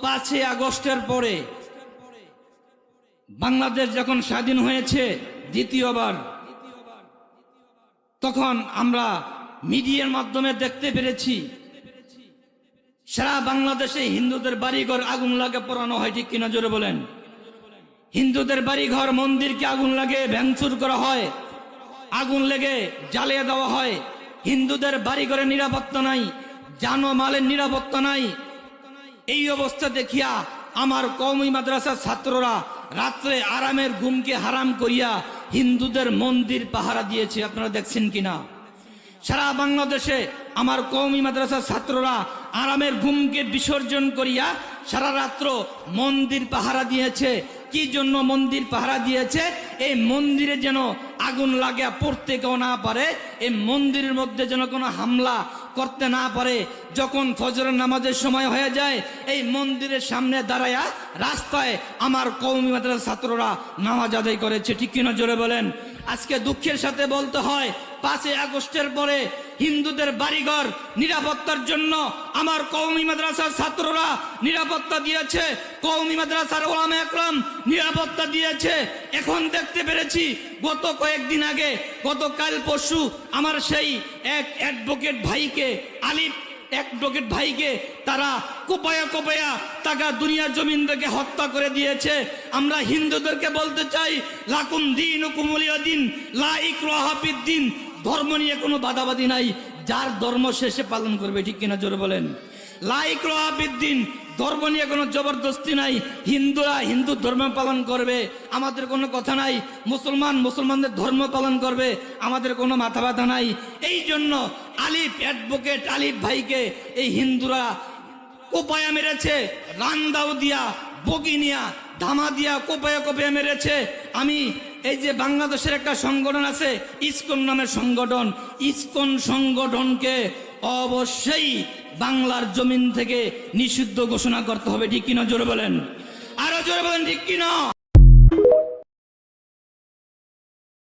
5ই আগস্টের পরে বাংলাদেশ যখন স্বাধীন হয়েছে দ্বিতীয়বার, তখন আমরা মিডিয়ার মাধ্যমে দেখতে পেরেছি সারা বাংলাদেশে হিন্দুদের বাড়িঘর আগুন লাগে পোড়ানো হয়। ঠিক কিনা জোরে বলেন? হিন্দুদের বাড়িঘর মন্দিরকে আগুন লাগে ভাঙচুর করা হয়, আগুন লেগে জ্বালিয়ে দেওয়া হয়। হিন্দুদের বাড়িঘরে নিরাপত্তা নাই, জানমালের নিরাপত্তা নাই। এই অবস্থা দেখিয়া আমার কওমি মাদ্রাসার ছাত্ররা রাত্রে আরামের ঘুমকে হারাম করিয়া হিন্দুদের মন্দির পাহারা দিয়েছে। আপনারা দেখছেন কিনা? সারা বাংলাদেশে আমার কওমি মাদ্রাসার ছাত্ররা আরামের ঘুমকে বিসর্জন করিয়া সারা রাত্র মন্দির পাহারা দিয়েছে। কি জন্য মন্দির পাহারা দিয়েছে? এই মন্দিরে যেন আগুন লাগে পড়তে কেউ না পারে, এই মন্দিরের মধ্যে যেন কোনো হামলা করতে না পারে। যখন ফজরের নামাজের সময় হয়ে যায়, এই মন্দিরের সামনে দাঁড়ায়া রাস্তায় আমার কওমি মাদ্রাসার ছাত্ররা নামাজ আদায় করেছে। ঠিক কিনা জোরে বলেন? আজকে দুঃখের সাথে বলতে হয় 5ই আগস্টের পরে হিন্দুদের বাড়িঘর নিরাপত্তার জন্য আমার কওমি মাদ্রাসার ছাত্ররা নিরাপত্তা দিয়েছে, কওমি মাদ্রাসার ওলামা একরাম নিরাপত্তা দিয়েছে। এখন দেখতে পেরেছি গত কয়েকদিন আগে, গতকাল পরশু আমার সেই এক অ্যাডভোকেট ভাইকে, আলিফ অ্যাডভোকেট ভাইকে তারা কোপায়া কোপায়া তাকে দুনিয়ার জমিন থেকে হত্যা করে দিয়েছে। আমরা হিন্দুদেরকে বলতে চাই, লাকুম দীনুকুম ওয়ালিয়া দিন, লা ইকরাহা ফিদ্দিন। ধর্ম নিয়ে কোনো বাদাবাদি নাই, যার ধর্ম শেষে পালন করবে। ঠিক কিনা জোরে বলেন? লা ইকরাহা ফিদ্দিন, ধর্ম নিয়ে কোনো জবরদস্তি নাই। হিন্দুরা হিন্দু ধর্ম পালন করবে, আমাদের কোনো কথা নাই। মুসলমান মুসলমানদের ধর্ম পালন করবে, আমাদের কোনো মাথা ব্যথা নাই। এই জন্য আলিফ অ্যাডভোকেট আলিফ ভাইকে এই হিন্দুরা কোপায়া মেরেছে, রান্দাও দিয়া, বগিনিয়া, ধামা দিয়া কোপায়া কোপায়া মেরেছে। আমি এই যে বাংলাদেশের একটা সংগঠন আছে ইসকন নামের সংগঠন, ইসকন সংগঠনকে অবশ্যই বাংলার জমিন থেকে নিষিদ্ধ ঘোষণা করতে হবে। ঠিক কিনা জোরে বলেন? আরো জোরে বলেন ঠিক কিনা?